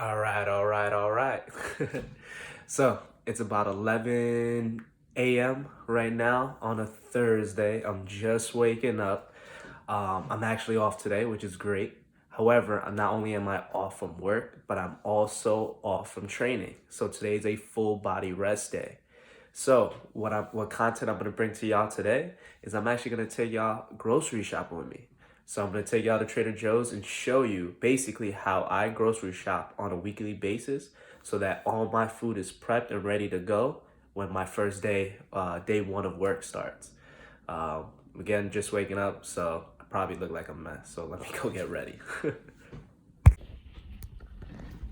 All right. So it's about 11 a.m. right now on a Thursday. I'm just waking up. I'm actually off today, which is great. However, not only am I off from work, but I'm also off from training. So today is a full body rest day. So what content I'm gonna bring to y'all today is I'm actually gonna take y'all grocery shopping with me. So I'm gonna take y'all to Trader Joe's and show you basically how I grocery shop on a weekly basis, so that all my food is prepped and ready to go when my first day, day one of work starts. Again, just waking up, so I probably look like a mess. So let me go get ready.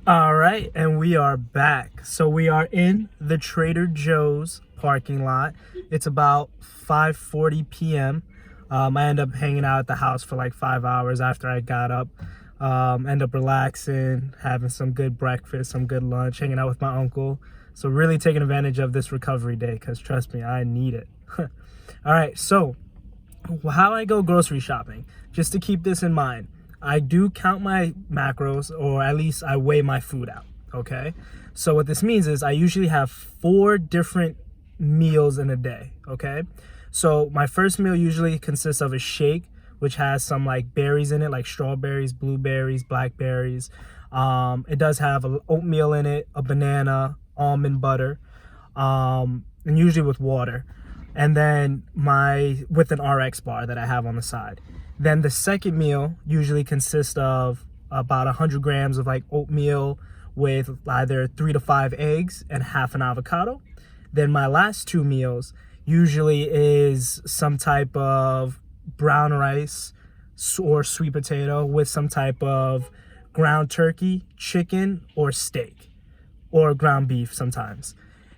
All right, and we are back. So we are in the Trader Joe's parking lot. It's about 5:40 p.m. I end up hanging out at the house for like 5 hours after I got up. End up relaxing, having some good breakfast, some good lunch, hanging out with my uncle. So really taking advantage of this recovery day, because trust me, I need it. All right, so how I go grocery shopping, just to keep this in mind. I do count my macros, or at least I weigh my food out, okay? So what this means is I usually have 4 different meals in a day, okay? So my first meal usually consists of a shake, which has some like berries in it, like strawberries, blueberries, blackberries. It does have an oatmeal in it, a banana, almond butter, and usually with water. And then with an RX bar that I have on the side. Then the second meal usually consists of about 100 grams of like oatmeal with either 3 to 5 eggs and half an avocado. Then my last 2 meals usually is some type of brown rice or sweet potato with some type of ground turkey, chicken, or steak, or ground beef sometimes.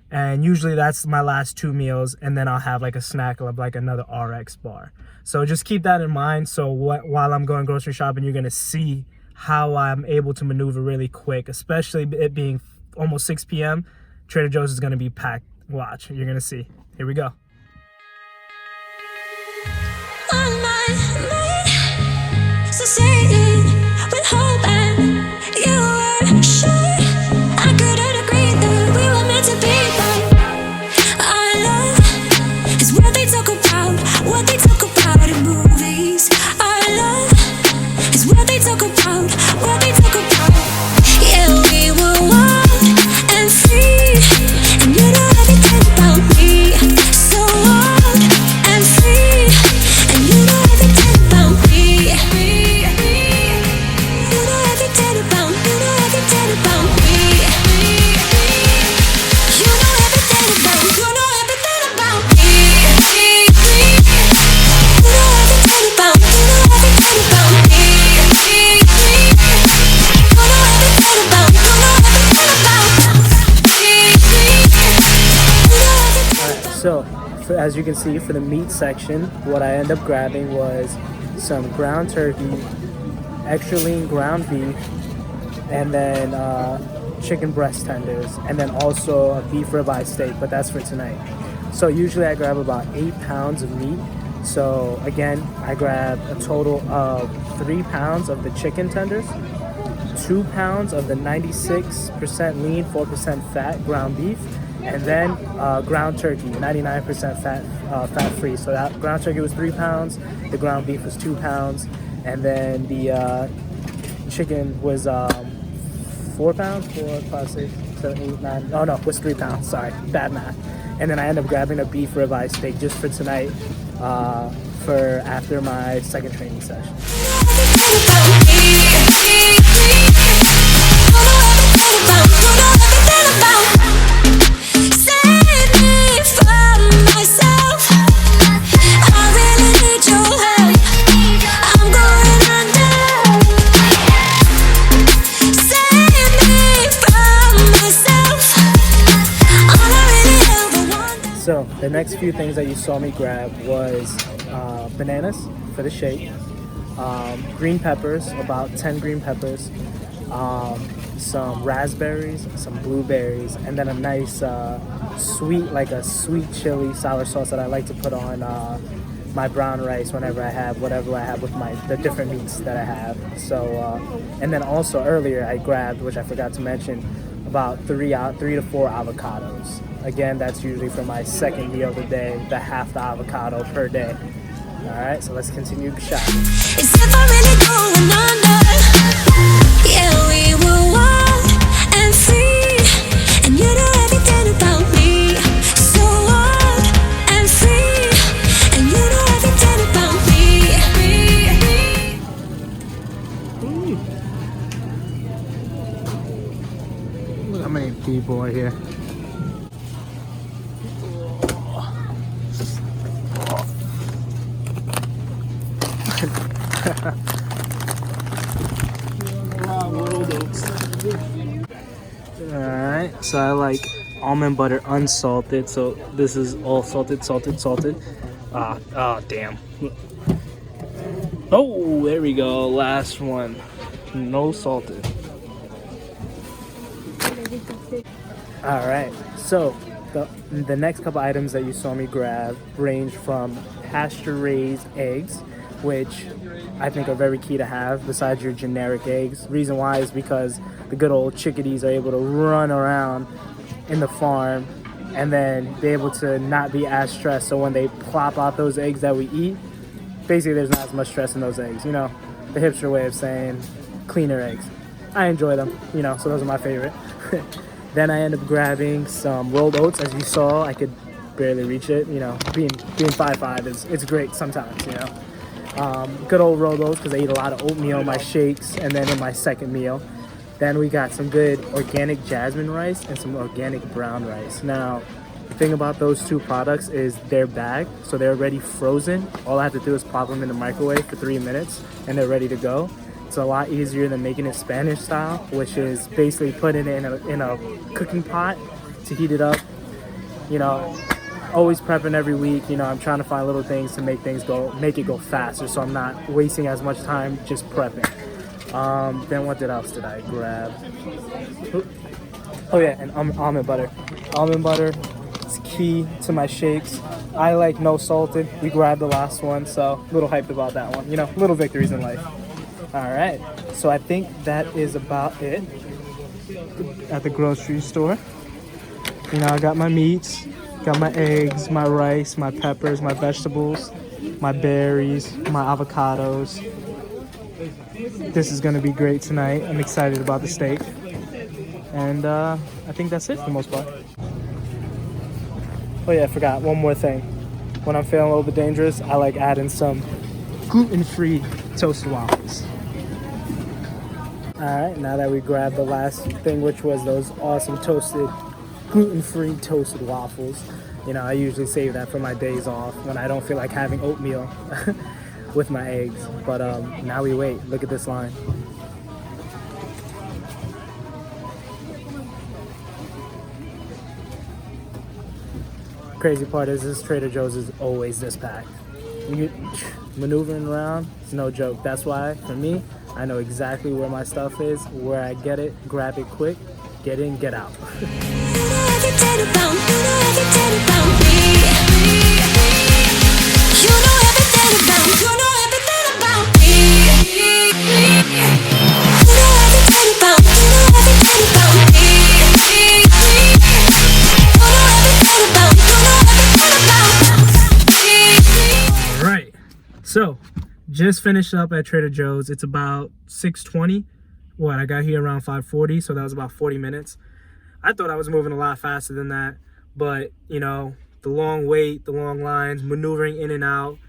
And usually that's my last 2 meals, and then I'll have like a snack of like another RX bar. So just keep that in mind. So while I'm going grocery shopping, you're gonna see how I'm able to maneuver really quick, especially it being almost 6 p.m. Trader Joe's is gonna be packed. Watch, you're gonna see. Here we go. On my mind, succeeding with hope, and you were sure I couldn't agree that we were meant to be. But our love is what they talk about in movies. Our love is what they talk about, Yeah, we were wild and free, and you know everything about me. So wild and free, and you know everything about me. You know everything about me. You know everything about me. You know everything about me. You know everything about me. You know everything about me. You know everything about me. So, as you can see, for the meat section, what I ended up grabbing was some ground turkey, extra lean ground beef, and then chicken breast tenders, and then also a beef ribeye steak, but that's for tonight. So usually I grab about 8 pounds of meat. So again, I grab a total of 3 pounds of the chicken tenders, 2 pounds of the 96% lean, 4% fat ground beef, and then ground turkey, 99% fat-free. So that ground turkey was 3 pounds, the ground beef was 2 pounds, and then the chicken was 4 pounds, 4, 5, 6, 7, 8, 9. Oh no, it was 3 pounds. Sorry, bad math. And then I ended up grabbing a beef ribeye steak just for tonight, for after my second training session. So the next few things that you saw me grab was bananas for the shake, green peppers, about 10 green peppers, some raspberries, some blueberries, and then a nice sweet chili sour sauce that I like to put on my brown rice whenever I have whatever I have with the different meats that I have. So, and then also earlier I grabbed, which I forgot to mention, about three to four avocados. Again, that's usually for my second meal of the day, the half the avocado per day. All right, so let's continue shopping. It's never really going under. Yeah, we were wild and free, and you know everything about me. So wild and free, and you know everything about me. Look how many people are here. Alright, so I like almond butter unsalted, so this is all salted. Damn. Oh, there we go, last one. No salted. Alright, so the next couple items that you saw me grab range from pasture-raised eggs, which I think are very key to have besides your generic eggs. Reason why is because the good old chickadees are able to run around in the farm and then be able to not be as stressed. So when they plop out those eggs that we eat, basically there's not as much stress in those eggs. You know, the hipster way of saying cleaner eggs. I enjoy them, you know, so those are my favorite. Then I end up grabbing some rolled oats. As you saw, I could barely reach it. You know, being 5'5" it's great sometimes, you know. Good old rolled oats because I eat a lot of oatmeal in my shakes and then in my second meal. Then we got some good organic jasmine rice and some organic brown rice. Now, the thing about those two products is they're bagged, so they're already frozen. All I have to do is pop them in the microwave for 3 minutes and they're ready to go. It's a lot easier than making it Spanish style, which is basically putting it in a cooking pot to heat it up. You know, always prepping every week. You know, I'm trying to find little things to make it go faster, so I'm not wasting as much time just prepping. Then what else did I grab? Oh yeah, and almond butter. Almond butter is key to my shakes. I like no salted. We grabbed the last one, so a little hyped about that one. You know, little victories in life. All right, so I think that is about it at the grocery store. You know, I got my meats, got my eggs, my rice, my peppers, my vegetables, my berries, my avocados. This is gonna be great tonight. I'm excited about the steak. And I think that's it for the most part. Oh yeah, I forgot one more thing. When I'm feeling a little bit dangerous, I like adding some gluten-free toasted waffles. All right, now that we grabbed the last thing, which was those awesome toasted, gluten-free toasted waffles. You know, I usually save that for my days off when I don't feel like having oatmeal with my eggs. But now we wait. Look at this line. Crazy part is this Trader Joe's is always this packed. Maneuvering around, it's no joke. That's why, for me, I know exactly where my stuff is, where I get it, grab it quick, get in, get out. So, just finished up at Trader Joe's. It's about 6:20. What, I got here around 5:40, so that was about 40 minutes. I thought I was moving a lot faster than that, but, you know, the long wait, the long lines, maneuvering in and out.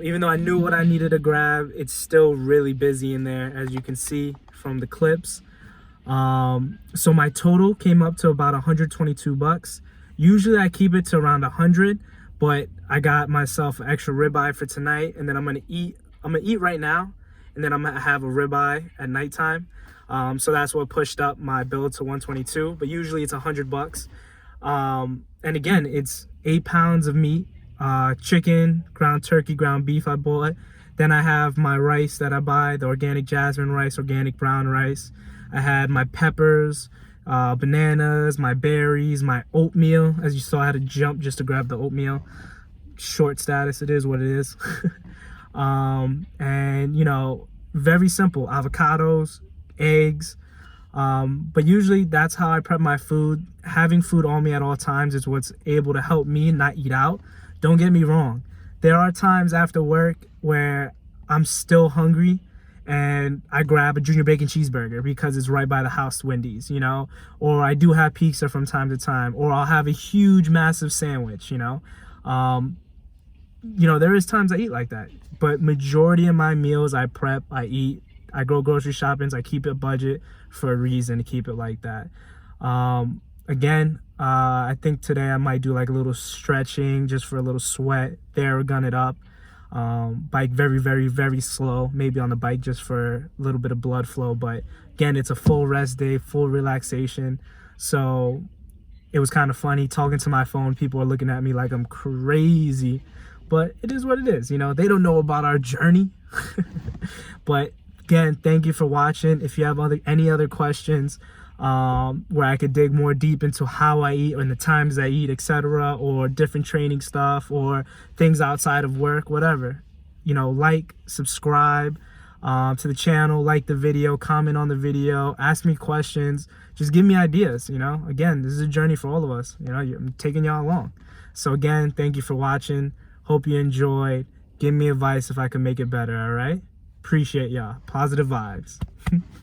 Even though I knew what I needed to grab, it's still really busy in there, as you can see from the clips. So my total came up to about 122 bucks. Usually I keep it to around 100, but I got myself an extra ribeye for tonight, and then I'm gonna eat right now, and then I'm gonna have a ribeye at nighttime. So that's what pushed up my bill to 122, but usually it's 100 bucks. And again, it's 8 pounds of meat, chicken, ground turkey, ground beef I bought. Then I have my rice that I buy, the organic jasmine rice, organic brown rice. I had my peppers, bananas, my berries, my oatmeal. As you saw, I had to jump just to grab the oatmeal. short status. It is what it is. And you know, very simple: avocados, eggs. But usually that's how I prep my food. Having food on me at all times is what's able to help me not eat out. Don't get me wrong. There are times after work where I'm still hungry and I grab a junior bacon cheeseburger because it's right by the house, Wendy's, you know, or I do have pizza from time to time, or I'll have a huge, massive sandwich, you know. There is times I eat like that, but majority of my meals I prep, I eat, I go grocery shopping, I keep it budget for a reason to keep it like that. I think today I might do like a little stretching just for a little sweat there, gun it up. Bike very, very, very slow, maybe on the bike just for a little bit of blood flow. But again, it's a full rest day, full relaxation. So it was kind of funny talking to my phone. People are looking at me like I'm crazy, but it is what it is. You know, they don't know about our journey. But again, thank you for watching. If you have any other questions, where I could dig more deep into how I eat and the times I eat, etc., or different training stuff or things outside of work, whatever, you know, like, subscribe to the channel, like the video, comment on the video, ask me questions, just give me ideas. You know, again, this is a journey for all of us. You know, I'm taking y'all along. So again, thank you for watching. Hope you enjoyed. Give me advice if I can make it better. All right, appreciate y'all. Positive vibes.